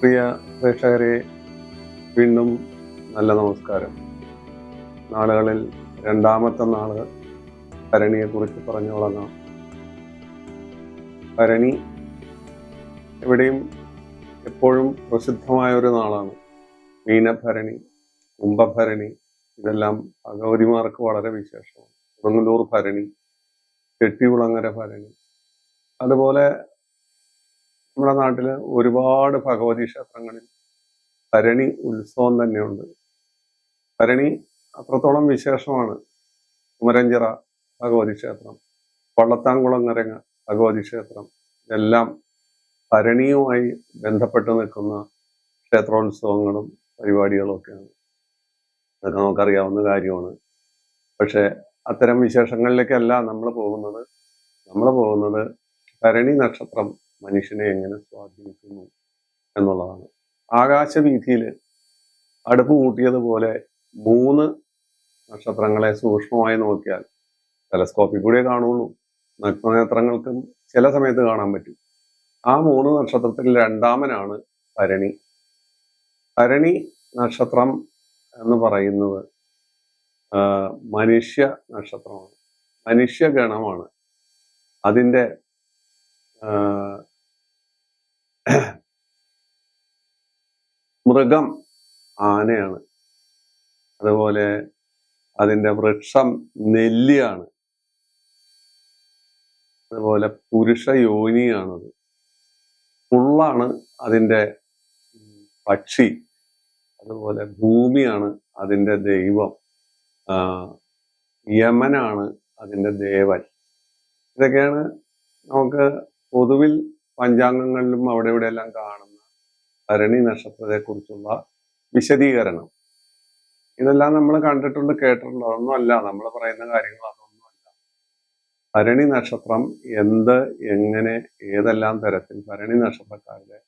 പ്രിയ പ്രേക്ഷകരെ, വീണ്ടും നല്ല നമസ്കാരം. നാളുകളിൽ രണ്ടാമത്തെ നാള് ഭരണിയെക്കുറിച്ച് പറഞ്ഞു തുടങ്ങാം. ഭരണി എവിടെയും എപ്പോഴും പ്രസിദ്ധമായ ഒരു നാളാണ്. മീനഭരണി, കുംഭഭരണി, ഇതെല്ലാം ഭഗവതിമാർക്ക് വളരെ വിശേഷമാണ്. കൊടുങ്ങല്ലൂർ ഭരണി, കെട്ടികുളങ്ങര ഭരണി, അതുപോലെ നമ്മുടെ നാട്ടില് ഒരുപാട് ഭഗവതി ക്ഷേത്രങ്ങളിൽ ഭരണി ഉത്സവം തന്നെയുണ്ട്. ഭരണി അത്രത്തോളം വിശേഷമാണ്. കുമരഞ്ചിറ ഭഗവതി ക്ഷേത്രം, വള്ളത്താംകുളങ്ങര ഭഗവതി ക്ഷേത്രം, ഇതെല്ലാം ഭരണിയുമായി ബന്ധപ്പെട്ട് നിൽക്കുന്ന ക്ഷേത്രോത്സവങ്ങളും പരിപാടികളും ഒക്കെയാണ്. അതൊക്കെ നമുക്കറിയാവുന്ന കാര്യമാണ്. പക്ഷെ അത്തരം വിശേഷങ്ങളിലേക്കല്ല നമ്മൾ പോകുന്നത് ഭരണി നക്ഷത്രം മനുഷ്യനെ എങ്ങനെ സ്വാധീനിക്കുന്നു എന്നുള്ളതാണ്. ആകാശവീഥിയിൽ അടുപ്പ് കൂട്ടിയതുപോലെ 3 നക്ഷത്രങ്ങളെ സൂക്ഷ്മമായി നോക്കിയാൽ, ടെലസ്കോപ്പിൽ കൂടെ കാണുള്ളൂ, നഗ്നനേത്രങ്ങൾക്കും ചില സമയത്ത് കാണാൻ പറ്റും. ആ 3 നക്ഷത്രത്തിൽ രണ്ടാമനാണ് ഭരണി. ഭരണി നക്ഷത്രം എന്ന് പറയുന്നത് മനുഷ്യ നക്ഷത്രമാണ്, മനുഷ്യഗണമാണ്. അതിൻ്റെ മൃഗം ആനയാണ്, അതുപോലെ അതിൻ്റെ വൃക്ഷം നെല്ലിയാണ്, അതുപോലെ പുരുഷ യോനിയാണത്. പുള്ളാണ് അതിൻ്റെ പക്ഷി, അതുപോലെ ഭൂമിയാണ് അതിൻ്റെ ദൈവം, യമനാണ് അതിൻ്റെ ദേവൻ. ഇതൊക്കെയാണ് നമുക്ക് പൊതുവിൽ പഞ്ചാംഗങ്ങളിലും അവിടെ ഇവിടെ എല്ലാം കാണുന്ന ഭരണി നക്ഷത്രത്തെ കുറിച്ചുള്ള വിശദീകരണം. ഇതെല്ലാം നമ്മൾ കണ്ടിട്ടുണ്ട്, കേട്ടിട്ടുണ്ട്. അതൊന്നുമല്ല നമ്മൾ പറയുന്ന കാര്യങ്ങൾ, അതൊന്നുമല്ല. ഭരണി നക്ഷത്രം എന്ത്, എങ്ങനെ, ഏതെല്ലാം തരത്തിൽ ഭരണി നക്ഷത്രക്കാരുടെ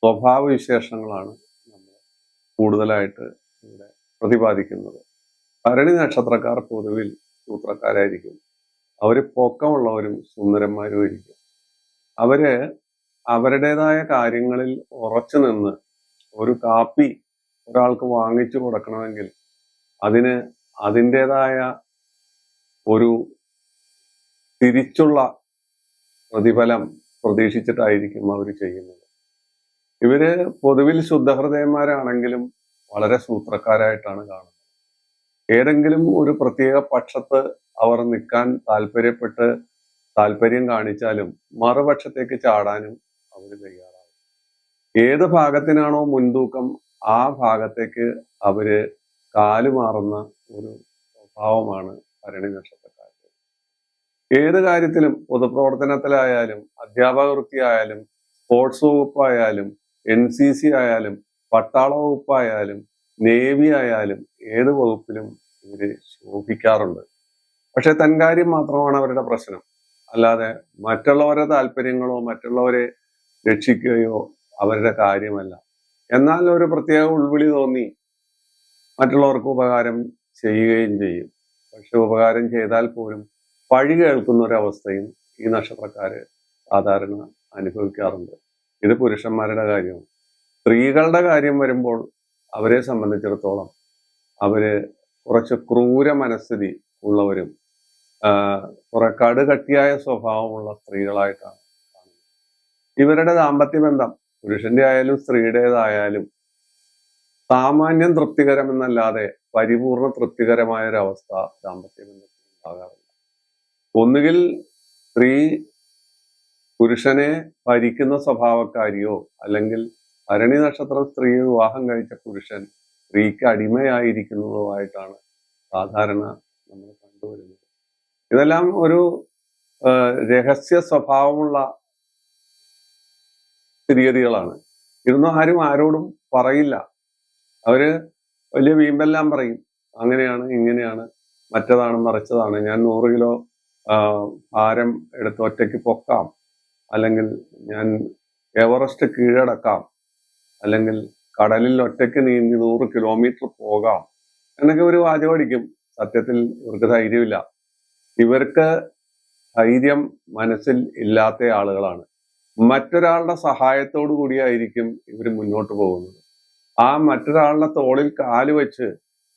സ്വഭാവ വിശേഷങ്ങളാണ് നമ്മൾ കൂടുതലായിട്ട് ഇവിടെ പ്രതിപാദിക്കുന്നത്. ഭരണി നക്ഷത്രക്കാർ പൊതുവിൽ സൂത്രക്കാരായിരിക്കും. അവര് പൊക്കമുള്ളവരും സുന്ദരന്മാരും ആയിരിക്കും. അവര് അവരുടേതായ കാര്യങ്ങളിൽ ഉറച്ചു നിന്ന് ഒരു കാപ്പി ഒരാൾക്ക് വാങ്ങിച്ചു കൊടുക്കണമെങ്കിൽ അതിന് അതിൻ്റെതായ ഒരു തിരിച്ചുള്ള പ്രതിഫലം പ്രതീക്ഷിച്ചിട്ടായിരിക്കും അവർ ചെയ്യുന്നത്. ഇവര് പൊതുവിൽ ശുദ്ധഹൃദയന്മാരാണെങ്കിലും വളരെ സൂത്രക്കാരായിട്ടാണ് കാണുന്നത്. ഏതെങ്കിലും ഒരു പ്രത്യേക പക്ഷത്ത് അവർ നിൽക്കാൻ താല്പര്യം കാണിച്ചാലും മറുപക്ഷത്തേക്ക് ചാടാനും അവർ തയ്യാറാവും. ഏത് ഭാഗത്തിനാണോ മുൻതൂക്കം ആ ഭാഗത്തേക്ക് അവര് കാലുമാറുന്ന ഒരു സ്വഭാവമാണ് ഭരണി നക്ഷത്രക്കാർക്ക്. ഏത് കാര്യത്തിലും, പൊതുപ്രവർത്തനത്തിലായാലും, അധ്യാപക വൃത്തിയായാലും, സ്പോർട്സ് വകുപ്പായാലും, NCC ആയാലും, പട്ടാള വകുപ്പായാലും, നേവി ആയാലും, ഏത് വകുപ്പിലും ഇവര് ശോഭിക്കാറുണ്ട്. പക്ഷെ തൻകാര്യം മാത്രമാണ് അവരുടെ പ്രശ്നം, അല്ലാതെ മറ്റുള്ളവരുടെ താല്പര്യങ്ങളോ മറ്റുള്ളവരെ രക്ഷിക്കുകയോ അവരുടെ കാര്യമല്ല. എന്നാൽ ഒരു പ്രത്യേക ഉൾവിളി തോന്നി മറ്റുള്ളവർക്ക് ഉപകാരം ചെയ്യുകയും ചെയ്യും. പക്ഷെ ഉപകാരം ചെയ്താൽ പോലും പഴി കേൾക്കുന്ന ഒരവസ്ഥയും ഈ നക്ഷത്രക്കാര് സാധാരണ അനുഭവിക്കാറുണ്ട്. ഇത് പുരുഷന്മാരുടെ കാര്യമാണ്. സ്ത്രീകളുടെ കാര്യം വരുമ്പോൾ അവരെ സംബന്ധിച്ചിടത്തോളം അവര് കുറച്ച് ക്രൂര മനസ്ഥിതി ഉള്ളവരും കുറെ കടുകട്ടിയായ സ്വഭാവമുള്ള സ്ത്രീകളായിട്ടാണ് കാണുന്നത്. ഇവരുടെ ദാമ്പത്യ ബന്ധം പുരുഷന്റെ ആയാലും സ്ത്രീയുടേതായാലും സാമാന്യം തൃപ്തികരമെന്നല്ലാതെ പരിപൂർണ തൃപ്തികരമായ ഒരു അവസ്ഥ ദാമ്പത്യ ബന്ധത്തിൽ ഉണ്ടാകാറില്ല. ഒന്നുകിൽ സ്ത്രീ പുരുഷനെ ഭരിക്കുന്ന സ്വഭാവക്കാരിയോ, അല്ലെങ്കിൽ ഭരണി നക്ഷത്ര സ്ത്രീ വിവാഹം കഴിച്ച പുരുഷൻ സ്ത്രീക്ക് അടിമയായിരിക്കുന്നതോ ആയിട്ടാണ് സാധാരണ നമ്മൾ കണ്ടുവരുന്നത്. ഇതെല്ലാം ഒരു രഹസ്യ സ്വഭാവമുള്ള സ്ഥിതിഗതികളാണ്. ഇതൊന്നും ആരും ആരോടും പറയില്ല. അവര് വലിയ വീമ്പെല്ലാം പറയും, അങ്ങനെയാണ്, ഇങ്ങനെയാണ്, മറ്റതാണ്, മറിച്ചതാണ്, ഞാൻ 100 കിലോ ഭാരം എടുത്ത് ഒറ്റയ്ക്ക് പൊക്കാം, അല്ലെങ്കിൽ ഞാൻ എവറസ്റ്റ് കീഴടക്കാം, അല്ലെങ്കിൽ കടലിൽ ഒറ്റയ്ക്ക് നീന്തി 100 കിലോമീറ്റർ പോകാം എന്നൊക്കെ ഒരു വാചകം അടിക്കും. സത്യത്തിൽ ഇവർക്ക് ധൈര്യമില്ല. ഇവർക്ക് ധൈര്യം മനസ്സിൽ ഇല്ലാത്ത ആളുകളാണ്. മറ്റൊരാളുടെ സഹായത്തോടു കൂടിയായിരിക്കും ഇവർ മുന്നോട്ട് പോകുന്നത്. ആ മറ്റൊരാളുടെ തോളിൽ കാല് വെച്ച്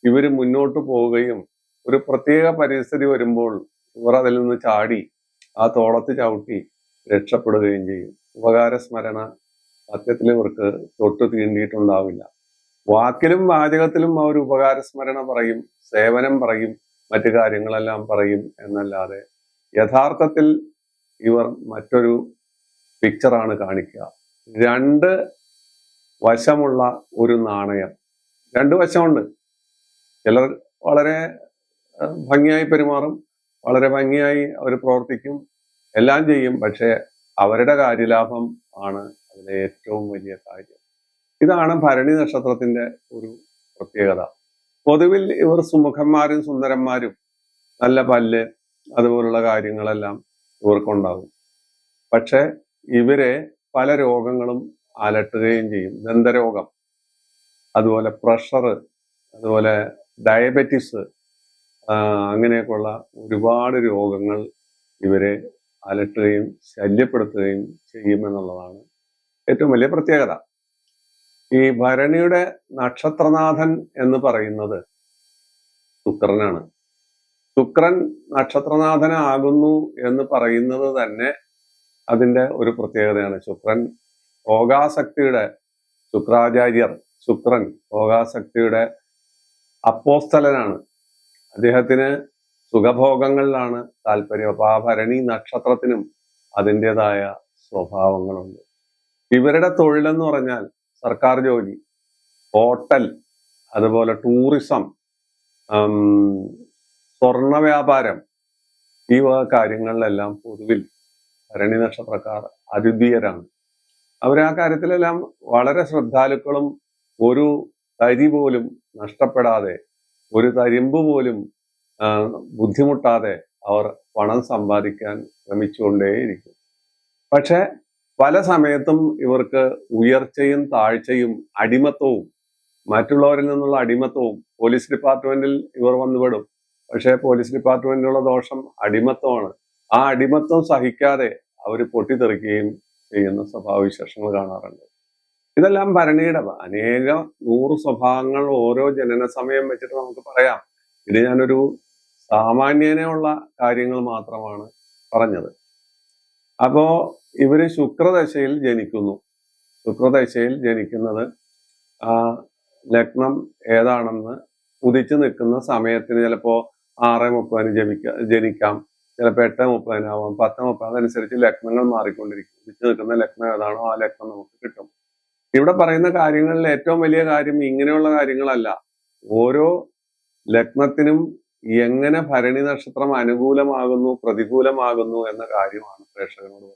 ഇവർ മുന്നോട്ട് പോവുകയും ഒരു പ്രത്യേക പരിസ്ഥിതി വരുമ്പോൾ ഇവർ അതിൽ നിന്ന് ചാടി ആ തോളത്ത് ചവിട്ടി രക്ഷപ്പെടുകയും ചെയ്യും. ഉപകാരസ്മരണ സത്യത്തിൽ ഇവർക്ക് തൊട്ട് തീണ്ടിയിട്ടുണ്ടാവില്ല. വാക്കിലും വാചകത്തിലും അവർ ഉപകാരസ്മരണ പറയും, സേവനം പറയും, മറ്റു കാര്യങ്ങളെല്ലാം പറയും എന്നല്ലാതെ യഥാർത്ഥത്തിൽ ഇവർ മറ്റൊരു പിക്ചറാണ് കാണിക്കുക. രണ്ട് വശമുള്ള ഒരു നാണയം. രണ്ട് വശമുണ്ട്. ചിലർ വളരെ ഭംഗിയായി പെരുമാറും, വളരെ ഭംഗിയായി അവർ പ്രവർത്തിക്കും, എല്ലാം ചെയ്യും. പക്ഷെ അവരുടെ കാര്യലാഭം ആണ് അതിലെ ഏറ്റവും വലിയ കാര്യം. ഇതാണ് ഭരണി നക്ഷത്രത്തിന്റെ ഒരു പ്രത്യേകത. പൊതുവിൽ ഇവർ സുമുഖന്മാരും സുന്ദരന്മാരും, നല്ല പല്ല്, അതുപോലുള്ള കാര്യങ്ങളെല്ലാം ഇവർക്കുണ്ടാകും. പക്ഷെ ഇവരെ പല രോഗങ്ങളും അലട്ടുകയും ചെയ്യും. ദന്തരോഗം, അതുപോലെ പ്രഷർ, അതുപോലെ ഡയബറ്റിസ്, അങ്ങനെയൊക്കെയുള്ള ഒരുപാട് രോഗങ്ങൾ ഇവരെ അലട്ടുകയും ശല്യപ്പെടുത്തുകയും ചെയ്യുമെന്നുള്ളതാണ് ഏറ്റവും വലിയ പ്രത്യേകത. ഈ ഭരണിയുടെ നക്ഷത്രനാഥൻ എന്ന് പറയുന്നത് ശുക്രനാണ്. ശുക്രൻ നക്ഷത്രനാഥനാകുന്നു എന്ന് പറയുന്നത് തന്നെ അതിന്റെ ഒരു പ്രത്യേകതയാണ്. ശുക്രൻ ഭോഗാസക്തിയുടെ, ശുക്രാചാര്യർ ശുക്രൻ ഭോഗാസക്തിയുടെ അപ്പോസ്തലനാണ്. അദ്ദേഹത്തിന് സുഖഭോഗങ്ങളിലാണ് താല്പര്യം. അപ്പൊ ആ ഭരണി നക്ഷത്രത്തിനും അതിൻ്റെതായ സ്വഭാവങ്ങളുണ്ട്. ഇവരുടെ തൊഴിലെന്ന് പറഞ്ഞാൽ സർക്കാർ ജോലി, ഹോട്ടൽ, അതുപോലെ ടൂറിസം, സ്വർണ വ്യാപാരം, ഈ വക കാര്യങ്ങളിലെല്ലാം പൊതുവിൽ ഭരണി നക്ഷത്രക്കാർ അദ്വിതീയരാണ്. അവർ ആ കാര്യത്തിലെല്ലാം വളരെ ശ്രദ്ധാലുക്കളും ഒരു തരി പോലും നഷ്ടപ്പെടാതെ, ഒരു തരിമ്പ് പോലും ബുദ്ധിമുട്ടാതെ അവർ പണം സമ്പാദിക്കാൻ ശ്രമിച്ചുകൊണ്ടേയിരിക്കും. പക്ഷെ പല സമയത്തും ഇവർക്ക് ഉയർച്ചയും താഴ്ചയും അടിമത്തവും, മറ്റുള്ളവരിൽ നിന്നുള്ള അടിമത്തവും, പോലീസ് ഡിപ്പാർട്ട്മെന്റിൽ ഇവർ വന്നുപെടും. പക്ഷേ പോലീസ് ഡിപ്പാർട്ട്മെന്റിലുള്ള ദോഷം അടിമത്തമാണ്. ആ അടിമത്തം സഹിക്കാതെ അവർ പൊട്ടിത്തെറിക്കുകയും ചെയ്യുന്ന സ്വഭാവവിശേഷങ്ങൾ കാണാറുണ്ട്. ഇതെല്ലാം ഭരണിയുടെ അനേക 100 സ്വഭാവങ്ങൾ ഓരോ ജനന സമയം വെച്ചിട്ട് നമുക്ക് പറയാം. ഇത് ഞാനൊരു സാമാന്യനുള്ള കാര്യങ്ങൾ മാത്രമാണ് പറഞ്ഞത്. അപ്പോ ഇവര് ശുക്രദശയിൽ ജനിക്കുന്നു. ശുക്രദശയിൽ ജനിക്കുന്നത് ആ ലഗ്നം ഏതാണെന്ന് ഉദിച്ചു നിൽക്കുന്ന സമയത്തിന് ചിലപ്പോ 6:30 ജനിക്കാം, ചിലപ്പോൾ 8:30 10:30, അതനുസരിച്ച് ലഗ്നങ്ങൾ മാറിക്കൊണ്ടിരിക്കും. ഉദിച്ചു നിൽക്കുന്ന ലഗ്നം ഏതാണോ ആ ലഗ്നം നമുക്ക് കിട്ടും. ഇവിടെ പറയുന്ന കാര്യങ്ങളിൽ ഏറ്റവും വലിയ കാര്യം ഇങ്ങനെയുള്ള കാര്യങ്ങളല്ല. ഓരോ ലഗ്നത്തിനും എങ്ങനെ ഭരണി നക്ഷത്രം അനുകൂലമാകുന്നു പ്രതികൂലമാകുന്നു എന്ന കാര്യമാണ് പ്രേക്ഷകനോട്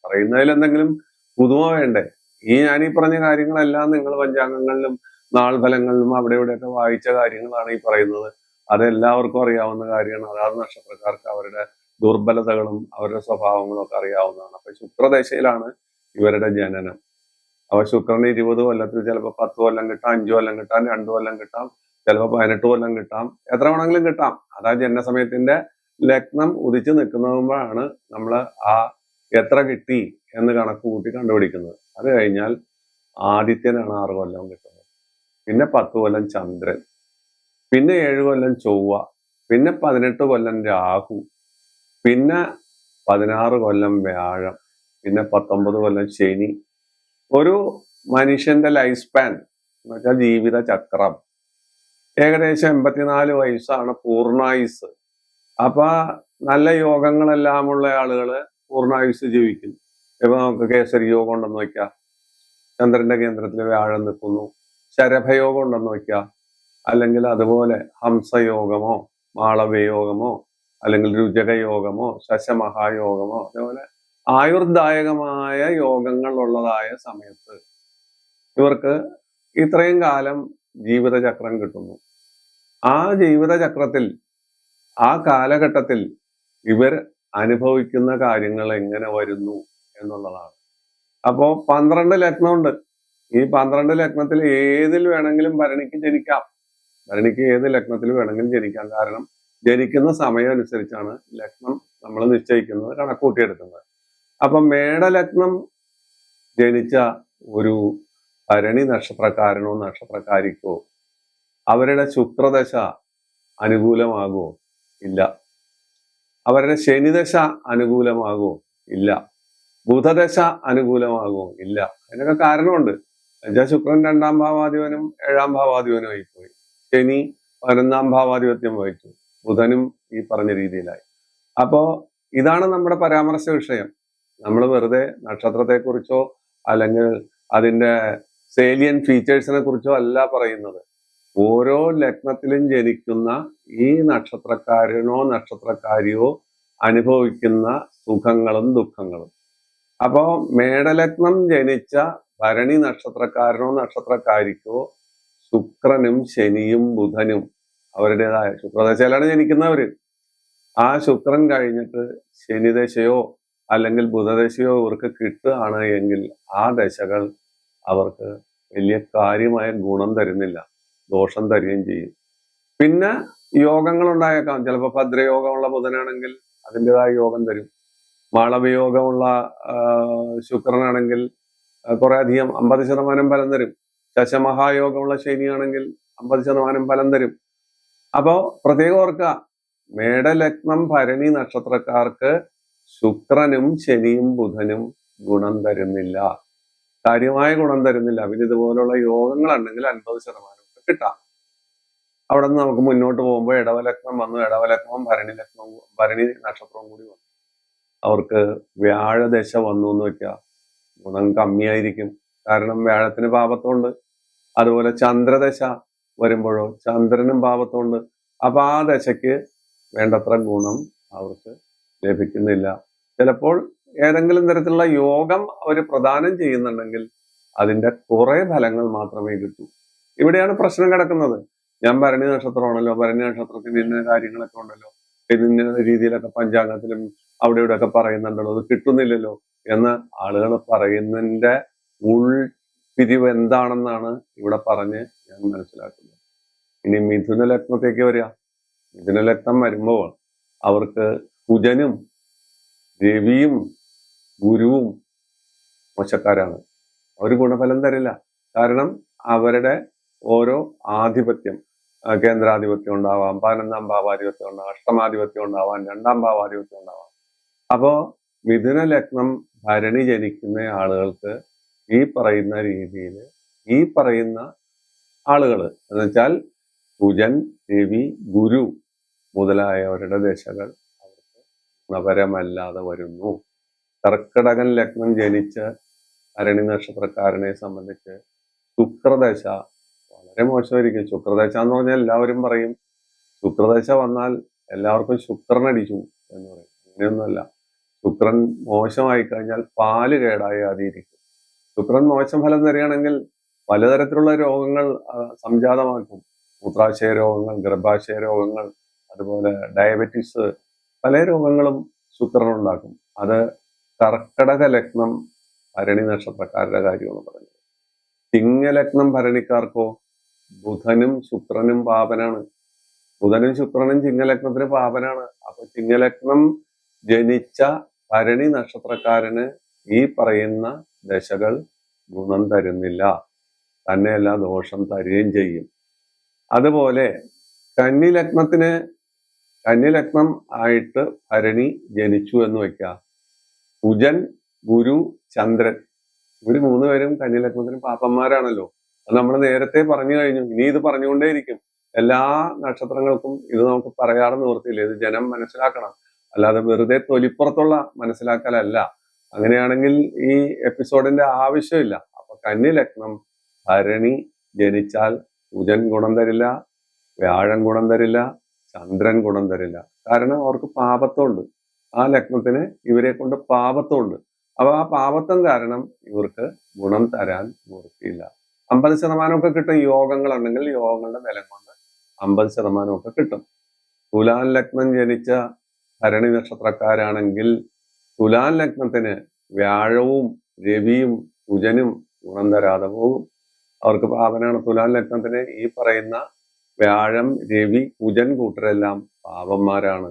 പറയുന്നതിൽ എന്തെങ്കിലും പുതുമ വേണ്ടേ? ഞാനീ പറഞ്ഞ കാര്യങ്ങളെല്ലാം നിങ്ങൾ പഞ്ചാംഗങ്ങളിലും നാൾഫലങ്ങളിലും അവിടെ ഇവിടെയൊക്കെ വായിച്ച കാര്യങ്ങളാണ് ഈ പറയുന്നത്. അതെല്ലാവർക്കും അറിയാവുന്ന കാര്യമാണ്. അതാത് നക്ഷത്രക്കാർക്ക് അവരുടെ ദുർബലതകളും അവരുടെ സ്വഭാവങ്ങളും ഒക്കെ അറിയാവുന്നതാണ്. അപ്പൊ ശുക്രദശയിലാണ് ഇവരുടെ ജനനം. അപ്പൊ ശുക്രന് 20 കൊല്ലത്തിൽ ചിലപ്പോൾ 10 കൊല്ലം കിട്ടാം, 5 കൊല്ലം കിട്ടാം, 2 കൊല്ലം കിട്ടാം, ചിലപ്പോൾ 18 കൊല്ലം കിട്ടാം, എത്ര വേണമെങ്കിലും കിട്ടാം. അതാ ജനനസമയത്തിന്റെ ലഗ്നം ഉദിച്ചു നിൽക്കുന്നതുമ്പോഴാണ് നമ്മൾ ആ എത്ര കിട്ടി എന്ന് കണക്ക് കൂട്ടി കണ്ടുപിടിക്കുന്നത്. അത് കഴിഞ്ഞാൽ ആദിത്യനാണ് 6 കൊല്ലം കിട്ടുന്നത്, പിന്നെ 10 കൊല്ലം ചന്ദ്രൻ, പിന്നെ 7 കൊല്ലം ചൊവ്വ, പിന്നെ 18 കൊല്ലം രാഹു, പിന്നെ 16 കൊല്ലം വ്യാഴം, പിന്നെ 19 കൊല്ലം ശനി. ഒരു മനുഷ്യന്റെ ലൈഫ് സ്പാൻ എന്ന് വെച്ചാൽ ജീവിത ചക്രം ഏകദേശം 84 വയസ്സാണ് പൂർണ്ണായുസ്. അപ്പൊ നല്ല യോഗങ്ങളെല്ലാം ഉള്ള ആളുകള് പൂർണ്ണായുസ് ജീവിക്കും. ഇപ്പൊ നമുക്ക് കേസരി യോഗം ഉണ്ടെന്ന് വെക്കാം, ചന്ദ്രന്റെ കേന്ദ്രത്തിൽ വ്യാഴം നിൽക്കുന്നു. ശരഭയോഗം ഉണ്ടെന്ന് വെക്കാം, അല്ലെങ്കിൽ അതുപോലെ ഹംസയോഗമോ മാളവയോഗമോ അല്ലെങ്കിൽ രുചകയോഗമോ ശശമഹായോഗമോ, അതേപോലെ ആയുർദായകമായ യോഗങ്ങൾ ഉള്ളതായ സമയത്ത് ഇവർക്ക് ഇത്രയും കാലം ജീവിതചക്രം കിട്ടുന്നു. ആ ജീവിതചക്രത്തിൽ ആ കാലഘട്ടത്തിൽ ഇവർ അനുഭവിക്കുന്ന കാര്യങ്ങൾ എങ്ങനെ വരുന്നു എന്നുള്ളതാണ്. അപ്പോ 12 ലഗ്നമുണ്ട്. ഈ 12 ലഗ്നത്തിൽ ഏതിൽ വേണമെങ്കിലും ഭരണിക്ക് ജനിക്കാം. ഭരണിക്ക് ഏത് ലഗ്നത്തിൽ വേണമെങ്കിലും ജനിക്കാം. കാരണം ജനിക്കുന്ന സമയം അനുസരിച്ചാണ് ലഗ്നം നമ്മൾ നിശ്ചയിക്കുന്നത്, കണക്കൂട്ടിയെടുക്കുന്നത്. അപ്പൊ മേടലഗ്നം ജനിച്ച ഒരു ഭരണി നക്ഷത്രക്കാരനോ നക്ഷത്രക്കാരിക്കോ അവരുടെ ശുക്രദശ അനുകൂലമാകുമോ? ഇല്ല. അവരുടെ ശനിദശ അനുകൂലമാകുമോ? ഇല്ല. ബുധദശ അനുകൂലമാകുമോ? ഇല്ല. അതിനൊക്കെ കാരണമുണ്ട്. എന്നുവെച്ചാൽ ശുക്രൻ 2ാം ഭാവാധിപനും 7ാം ഭാവാധിപനും ആയിപ്പോയി. ശനി 11ാം ഭാവാധിപത്യം വഹിച്ചു. ബുധനും ഈ പറഞ്ഞ രീതിയിലായി. അപ്പോ ഇതാണ് നമ്മുടെ പരാമർശ വിഷയം. നമ്മൾ വെറുതെ നക്ഷത്രത്തെക്കുറിച്ചോ അല്ലെങ്കിൽ അതിന്റെ സേലിയൻ ഫീച്ചേഴ്സിനെ കുറിച്ചോ അല്ല പറയുന്നത്. ഓരോ ലഗ്നത്തിലും ജനിക്കുന്ന ഈ നക്ഷത്രക്കാരനോ നക്ഷത്രക്കാരിയോ അനുഭവിക്കുന്ന സുഖങ്ങളും ദുഃഖങ്ങളും. അപ്പോ മേടലഗ്നം ജനിച്ച ഭരണി നക്ഷത്രക്കാരനോ നക്ഷത്രക്കാരിക്കോ ശുക്രനും ശനിയും ബുധനും അവരുടേതായ ശുക്രദശയിലാണ് ജനിക്കുന്നവര്. ആ ശുക്രൻ കഴിഞ്ഞിട്ട് ശനിദശയോ അല്ലെങ്കിൽ ബുധദശയോ ഇവർക്ക് കിട്ടുകയാണ് എങ്കിൽ ആ ദശകൾ അവർക്ക് വലിയ കാര്യമായ ഗുണം തരുന്നില്ല, ദോഷം തരികയും ചെയ്യും. പിന്നെ യോഗങ്ങൾ ഉണ്ടായേക്കാം. ചിലപ്പോൾ ഭദ്രയോഗമുള്ള ബുധനാണെങ്കിൽ അതിൻ്റെതായ യോഗം തരും. മാളവയോഗമുള്ള ശുക്രനാണെങ്കിൽ കുറെ അധികം 50% ഫലം തരും. ശശമഹായോഗമുള്ള ശനിയാണെങ്കിൽ 50% ഫലം തരും. അപ്പോ പ്രത്യേകം ഓർക്കുക, മേടലഗ്നം ഭരണി നക്ഷത്രക്കാർക്ക് ശുക്രനും ശനിയും ബുധനും ഗുണം തരുന്നില്ല, കാര്യമായ ഗുണം തരുന്നില്ല. പിന്നെ ഇതുപോലുള്ള യോഗങ്ങളുണ്ടെങ്കിൽ 50% കിട്ടാം. അവിടെ നിന്ന് നമുക്ക് മുന്നോട്ട് പോകുമ്പോൾ ഇടവലഗ്നം വന്നു, ഇടവലഗ്നവും ഭരണി നക്ഷത്രവും കൂടി വന്നു. അവർക്ക് വ്യാഴദശ വന്നു എന്ന് വെക്കുക, ഗുണം കമ്മിയായിരിക്കും. കാരണം വ്യാഴത്തിന് പാപത്വമുണ്ട്. അതുപോലെ ചന്ദ്രദശ വരുമ്പോഴോ ചന്ദ്രനും പാപത്വമുണ്ട്. അപ്പൊ ആ ദശയ്ക്ക് വേണ്ടത്ര ഗുണം അവർക്ക് ലഭിക്കുന്നില്ല. ചിലപ്പോൾ ഏതെങ്കിലും തരത്തിലുള്ള യോഗം അവർ പ്രദാനം ചെയ്യുന്നുണ്ടെങ്കിൽ അതിന്റെ കുറെ ഫലങ്ങൾ മാത്രമേ കിട്ടൂ. ഇവിടെയാണ് പ്രശ്നം കിടക്കുന്നത്. ഞാൻ ഭരണി നക്ഷത്രമാണല്ലോ, ഭരണി നക്ഷത്രത്തിന് ഇന്ന കാര്യങ്ങളൊക്കെ ഉണ്ടല്ലോ, ഇന്ന രീതിയിലൊക്കെ പഞ്ചാംഗത്തിലും അവിടെ ഇവിടെ ഒക്കെ പറയുന്നുണ്ടല്ലോ, അത് കിട്ടുന്നില്ലല്ലോ എന്ന് ആളുകൾ പറയുന്നതിന്റെ ഉൾപിരിവ് എന്താണെന്നാണ് ഇവിടെ പറഞ്ഞ് ഞാൻ മനസ്സിലാക്കുന്നത്. ഇനി മിഥുന ലഗ്നത്തേക്ക് വരിക. മിഥുന ലഗ്നം വരുമ്പോൾ അവർക്ക് കുജനും രവിയും ഗുരുവും മോശക്കാരാണ്. അവർ ഗുണഫലം തരില്ല. കാരണം അവരുടെ ഓരോ ആധിപത്യം, കേന്ദ്രാധിപത്യം ഉണ്ടാവാം, 11ാം ഭാവാധിപത്യം ഉണ്ടാവാം, അഷ്ടമാധിപത്യം ഉണ്ടാവാം, 2ാം ഭാവാധിപത്യം ഉണ്ടാവാം. അപ്പോ മിഥുന ലഗ്നം ഭരണി ജനിക്കുന്ന ആളുകൾക്ക് ഈ പറയുന്ന രീതിയിൽ ഈ പറയുന്ന ആളുകൾ എന്ന് വെച്ചാൽ കുജൻ, രവി, ഗുരു മുതലായവരുടെ ദശകൾ അവർക്ക് ഗുണപരമല്ലാതെ വരുന്നു. കർക്കിടകൻ ലഗ്നം ജനിച്ച ഭരണി നക്ഷത്രക്കാരനെ സംബന്ധിച്ച് ശുക്രദശ വളരെ മോശമായിരിക്കും. ശുക്രദശ എന്ന് പറഞ്ഞാൽ എല്ലാവരും പറയും ശുക്രദശ വന്നാൽ എല്ലാവർക്കും ശുക്രനടിച്ചു എന്ന് പറയും. അങ്ങനെയൊന്നുമല്ല. ശുക്രൻ മോശമായി കഴിഞ്ഞാൽ പാല് കേടായി അതിരിക്കും. ശുക്രൻ മോശം ഫലം തരികയാണെങ്കിൽ പലതരത്തിലുള്ള രോഗങ്ങൾ സംജാതമാക്കും. മൂത്രാശയ രോഗങ്ങൾ, ഗർഭാശയ രോഗങ്ങൾ, അതുപോലെ ഡയബറ്റീസ്, പല രോഗങ്ങളും ശുക്രൻ ഉണ്ടാക്കും. അത് കർക്കടക ലഗ്നം ഭരണി നക്ഷത്രക്കാരുടെ കാര്യമാണ് പറയുന്നത്. ചിങ്ങലഗ്നം ഭരണിക്കാർക്കോ ബുധനും ശുക്രനും പാപനാണ്. ബുധനും ശുക്രനും ചിങ്ങലഗ്നത്തിന് പാപനാണ്. അപ്പൊ ചിങ്ങലഗ്നം ജനിച്ച ഭരണി നക്ഷത്രക്കാരന് ഈ പറയുന്ന ദശകൾ ഗുണം തരുന്നില്ല, തന്നെയല്ല ദോഷം തരുകയും ചെയ്യും. അതുപോലെ കന്നി ലഗ്നം ആയിട്ട് ഭരണി ജനിച്ചു എന്ന് വെക്കുക. കുജൻ, ഗുരു, ചന്ദ്രൻ ഇവര് 3 പേരും കന്നി ലഗ്നത്തിന് പാപ്പന്മാരാണല്ലോ. അത് നമ്മൾ നേരത്തെ പറഞ്ഞു കഴിഞ്ഞു. ഇനി ഇത് പറഞ്ഞുകൊണ്ടേയിരിക്കും. എല്ലാ നക്ഷത്രങ്ങൾക്കും ഇത് നമുക്ക് പറയാതെ നിവൃത്തിയില്ല. ഇത് ജനം മനസ്സിലാക്കണം. അല്ലാതെ വെറുതെ തൊലിപ്പുറത്തുള്ള മനസ്സിലാക്കലല്ല. അങ്ങനെയാണെങ്കിൽ ഈ എപ്പിസോഡിന്റെ ആവശ്യമില്ല. അപ്പൊ കന്നി ലഗ്നം ഭരണി ജനിച്ചാൽ കുജൻ ഗുണം തരില്ല, വ്യാഴം ഗുണം തരില്ല, ചന്ദ്രൻ ഗുണം തരില്ല. കാരണം അവർക്ക് പാപത്വമുണ്ട്. ആ ലഗ്നത്തിന് ഇവരെ കൊണ്ട് പാപത്വമുണ്ട്. അപ്പൊ ആ പാപത്വം കാരണം ഇവർക്ക് ഗുണം തരാൻ നിവൃത്തിയില്ല. 50% കിട്ടും. യോഗങ്ങളുണ്ടെങ്കിൽ യോഗങ്ങളുടെ ബലം കൊണ്ട് 50% കിട്ടും. തുലാൻ ലഗ്നം ജനിച്ച ഭരണി നക്ഷത്രക്കാരാണെങ്കിൽ തുലാൻ ലഗ്നത്തിന് വ്യാഴവും രവിയും കുജനും ഗുണം തരാതെ പോകും. അവർക്ക് പാപനാണ്. തുലാൻ ലഗ്നത്തിന് ഈ പറയുന്ന വ്യാഴം, രവി, കുജൻ കൂട്ടരെല്ലാം പാപന്മാരാണ്.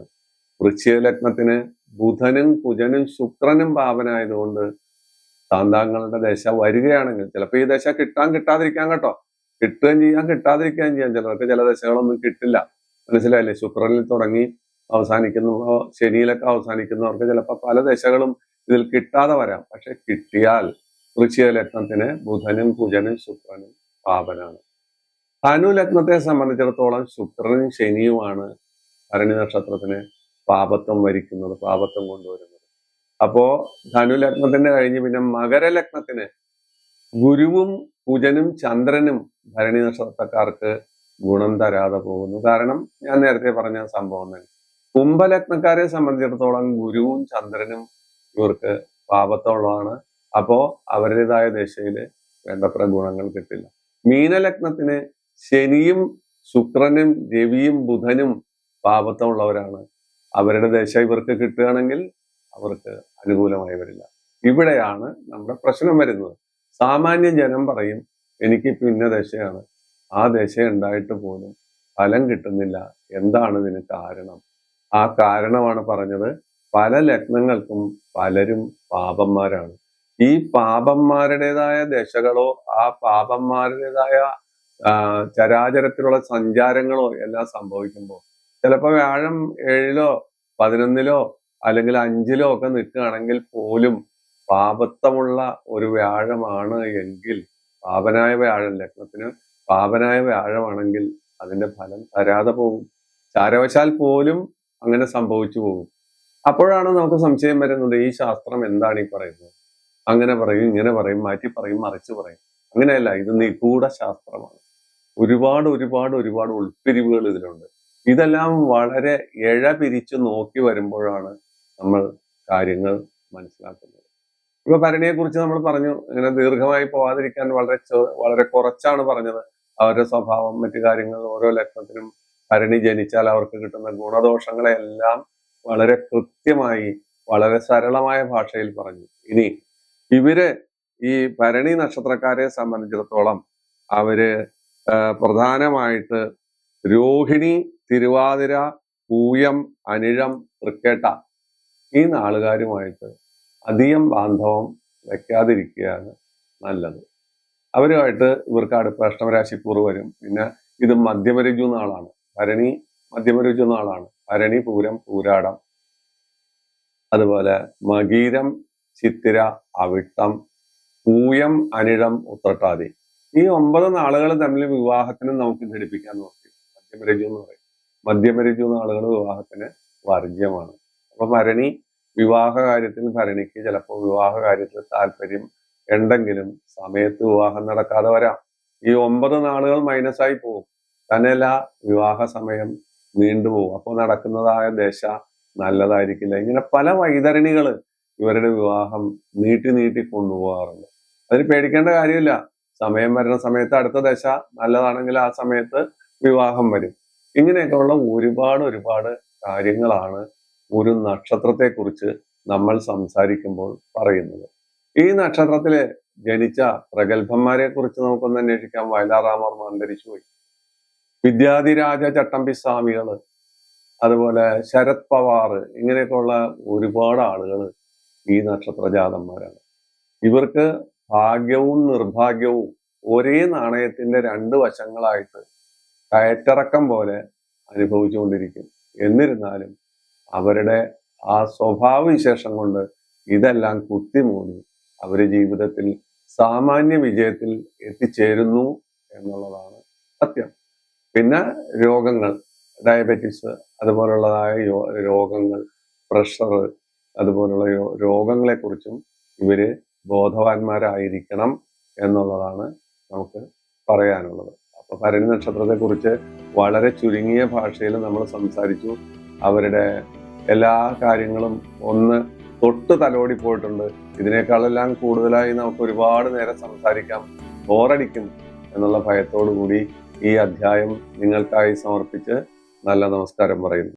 വൃശ്ചിക ലഗ്നത്തിന് ബുധനും കുജനും ശുക്രനും പാപനായതുകൊണ്ട് ശാന്താങ്ങളുടെ ദശ വരികയാണെങ്കിൽ, ചിലപ്പോൾ ഈ ദശ കിട്ടാതിരിക്കാം കേട്ടോ, കിട്ടുകയും ചെയ്യാം കിട്ടാതിരിക്കുകയും ചെയ്യാം. ചിലർക്ക് ചില ദശകളൊന്നും കിട്ടില്ല. മനസ്സിലായില്ലേ? ശുക്രനിൽ തുടങ്ങി അവസാനിക്കുന്നതോ ശനിയിലൊക്കെ അവസാനിക്കുന്നവർക്ക് ചിലപ്പോൾ പല ദശകളും ഇതിൽ കിട്ടാതെ വരാം. പക്ഷെ കിട്ടിയാൽ വൃശ്ചിക ലഗ്നത്തിന് ബുധനും കുജനും ശുക്രനും പാപനാണ്. ധനു ലഗ്നത്തെ സംബന്ധിച്ചിടത്തോളം ശുക്രനും ശനിയുമാണ് ഭരണി നക്ഷത്രത്തിന് പാപത്വം വരിക്കുന്നത്, പാപത്വം കൊണ്ടുവരുന്നത്. അപ്പോ ധനു ലഗ്നത്തിന്റെ കഴിഞ്ഞ് പിന്നെ മകരലഗ്നത്തിന് ഗുരുവും കുജനും ചന്ദ്രനും ഭരണി നക്ഷത്രക്കാർക്ക് ഗുണം തരാതെ പോകുന്നു. കാരണം ഞാൻ നേരത്തെ പറഞ്ഞ സംഭവം തന്നെ. കുംഭലഗ്നക്കാരെ സംബന്ധിച്ചിടത്തോളം ഗുരുവും ചന്ദ്രനും ഇവർക്ക് പാപത്തോളമാണ്. അപ്പോ അവരുടേതായ ദശയിൽ വേണ്ടത്ര ഗുണങ്ങൾ കിട്ടില്ല. മീനലഗ്നത്തിന് ശനിയും ശുക്രനും രവിയും ബുധനും പാപത്തമുള്ളവരാണ്. അവരുടെ ദശ ഇവർക്ക് കിട്ടുകയാണെങ്കിൽ അവർക്ക് അനുകൂലമായി വരില്ല. ഇവിടെയാണ് നമ്മുടെ പ്രശ്നം വരുന്നത്. സാമാന്യ ജനം പറയും എനിക്കിപ്പോൾ ഇന്ന ദശയാണ്, ആ ദശ ഉണ്ടായിട്ട് പോലും ഫലം കിട്ടുന്നില്ല, എന്താണ് ഇതിന് കാരണം? ആ കാരണമാണ് പറഞ്ഞത്, പല ലഗ്നങ്ങൾക്കും പലരും പാപന്മാരാണ്. ഈ പാപന്മാരുടേതായ ദശകളോ ആ പാപന്മാരുടേതായ ചരാചരത്തിലുള്ള സഞ്ചാരങ്ങളോ എല്ലാം സംഭവിക്കുമ്പോൾ ചിലപ്പോൾ വ്യാഴം 7-ലോ 11-ലോ അല്ലെങ്കിൽ 5-ലോ ഒക്കെ നിൽക്കുകയാണെങ്കിൽ പോലും പാപത്വമുള്ള ഒരു വ്യാഴമാണ് എങ്കിൽ, പാപനായ വ്യാഴം ലഗ്നത്തിന് പാപനായ വ്യാഴമാണെങ്കിൽ അതിന്റെ ഫലം തരാതെ പോകും. ചാരവശാൽ പോലും അങ്ങനെ സംഭവിച്ചു പോകും. അപ്പോഴാണ് നമുക്ക് സംശയം വരുന്നത്, ഈ ശാസ്ത്രം എന്താണ് ഈ പറയുന്നത്? അങ്ങനെ പറയും, ഇങ്ങനെ പറയും, മാറ്റി പറയും, മറിച്ച് പറയും. അങ്ങനെയല്ല, ഇത് നിഗൂഢ ശാസ്ത്രമാണ്. ഒരുപാട് ഒരുപാട് ഒരുപാട് ഉൾപ്പിരിവുകൾ ഇതിലുണ്ട്. ഇതെല്ലാം വളരെ പിരിച്ചു നോക്കി വരുമ്പോഴാണ് നമ്മൾ കാര്യങ്ങൾ മനസ്സിലാക്കുന്നത്. ഇപ്പൊ ഭരണിയെ കുറിച്ച് നമ്മൾ പറഞ്ഞു, ഇങ്ങനെ ദീർഘമായി പോവാതിരിക്കാൻ വളരെ കുറച്ചാണ് പറഞ്ഞത്. അവരുടെ സ്വഭാവം, മറ്റു കാര്യങ്ങൾ, ഓരോ ലഗ്നത്തിനും ഭരണി ജനിച്ചാൽ അവർക്ക് കിട്ടുന്ന ഗുണദോഷങ്ങളെല്ലാം വളരെ കൃത്യമായി വളരെ സരളമായ ഭാഷയിൽ പറഞ്ഞു. ഇനി ഇവര് ഈ ഭരണി നക്ഷത്രക്കാരെ സംബന്ധിച്ചിടത്തോളം അവര് പ്രധാനമായിട്ട് രോഹിണി, തിരുവാതിര, പൂയം, അനിഴം, തൃക്കേട്ട ഈ നാളുകാരുമായിട്ട് അധികം ബാന്ധവം വെക്കാതിരിക്കുകയാണ് നല്ലത്. അവരുമായിട്ട് ഇവർക്ക് അടുത്ത അഷ്ടമരാശിക്കൂറ് വരും. പിന്നെ ഇത് മധ്യമരുജു നാളാണ്. ഭരണി മധ്യമരുജു നാളാണ്. ഭരണി, പൂരം, പൂരാടം, അതുപോലെ മകീരം, ചിത്തിര, അവിട്ടം, പൂയം, അനിഴം, ഉത്രട്ടാതി ഈ 9 നാളുകൾ തമ്മിൽ വിവാഹത്തിന് നമുക്ക് ഘടിപ്പിക്കാൻ നോക്കി. മധ്യമരുജു എന്ന് പറയും. മധ്യമരുജു നാളുകൾ വിവാഹത്തിന് വർജ്യമാണ്. അപ്പൊ ഭരണി വിവാഹ കാര്യത്തിൽ, ഭരണിക്ക് ചിലപ്പോൾ വിവാഹ കാര്യത്തിൽ താല്പര്യം ഉണ്ടെങ്കിലും സമയത്ത് വിവാഹം നടക്കാതെ വരാം. ഈ 9 നാളുകൾ മൈനസായി പോകും. തന്നെയല്ല, വിവാഹ സമയം നീണ്ടുപോകും. അപ്പോൾ നടക്കുന്നതായ ദശ നല്ലതായിരിക്കില്ല. ഇങ്ങനെ പല വൈതരണികൾ ഇവരുടെ വിവാഹം നീട്ടി കൊണ്ടുപോകാറുണ്ട്. അതിന് പേടിക്കേണ്ട കാര്യമില്ല. സമയം വരുന്ന സമയത്ത് അടുത്ത ദശ നല്ലതാണെങ്കിൽ ആ സമയത്ത് വിവാഹം വരും. ഇങ്ങനെയൊക്കെയുള്ള ഒരുപാട് കാര്യങ്ങളാണ് ഒരു നക്ഷത്രത്തെ കുറിച്ച് നമ്മൾ സംസാരിക്കുമ്പോൾ പറയുന്നത്. ഈ നക്ഷത്രത്തില് ജനിച്ച പ്രഗത്ഭന്മാരെ കുറിച്ച് നമുക്കൊന്ന് അന്വേഷിക്കാം. വയലാർ രാമവർമ്മ അന്തരിച്ചു പോയി. വിദ്യാധിരാജ ചട്ടമ്പി സ്വാമികള്, അതുപോലെ ശരത് പവാർ, ഇങ്ങനെയൊക്കെയുള്ള ഒരുപാട് ആളുകൾ ഈ നക്ഷത്ര ജാതന്മാരാണ്. ഇവർക്ക് ഭാഗ്യവും നിർഭാഗ്യവും ഒരേ നാണയത്തിന്റെ 2 വശങ്ങളായിട്ട് കയറ്റിറക്കം പോലെ അനുഭവിച്ചുകൊണ്ടിരിക്കും. എന്നിരുന്നാലും അവരുടെ ആ സ്വഭാവ വിശേഷം കൊണ്ട് ഇതെല്ലാം കുത്തിമൂടി അവര് ജീവിതത്തിൽ സാമാന്യ വിജയത്തിൽ എത്തിച്ചേരുന്നു എന്നുള്ളതാണ് സത്യം. പിന്നെ രോഗങ്ങൾ, ഡയബറ്റീസ്, അതുപോലുള്ളതായ രോഗങ്ങൾ, പ്രഷർ, അതുപോലുള്ള രോഗങ്ങളെ കുറിച്ചും ഇവര് ബോധവാന്മാരായിരിക്കണം എന്നുള്ളതാണ് നമുക്ക് പറയാനുള്ളത്. അപ്പൊ ഭരണി നക്ഷത്രത്തെ കുറിച്ച് വളരെ ചുരുങ്ങിയ ഭാഷയിൽ നമ്മൾ സംസാരിച്ചു. അവരുടെ എല്ലാ കാര്യങ്ങളും ഒന്ന് തൊട്ട് തലോടി പോയിട്ടുണ്ട്. ഇതിനേക്കാളെല്ലാം കൂടുതലായി നമുക്ക് ഒരുപാട് നേരം സംസാരിക്കാം, ബോറടിക്കും എന്നുള്ള ഭയത്തോടു കൂടി ഈ അധ്യായം നിങ്ങൾക്കായി സമർപ്പിച്ച് നല്ല നമസ്കാരം പറയുന്നു.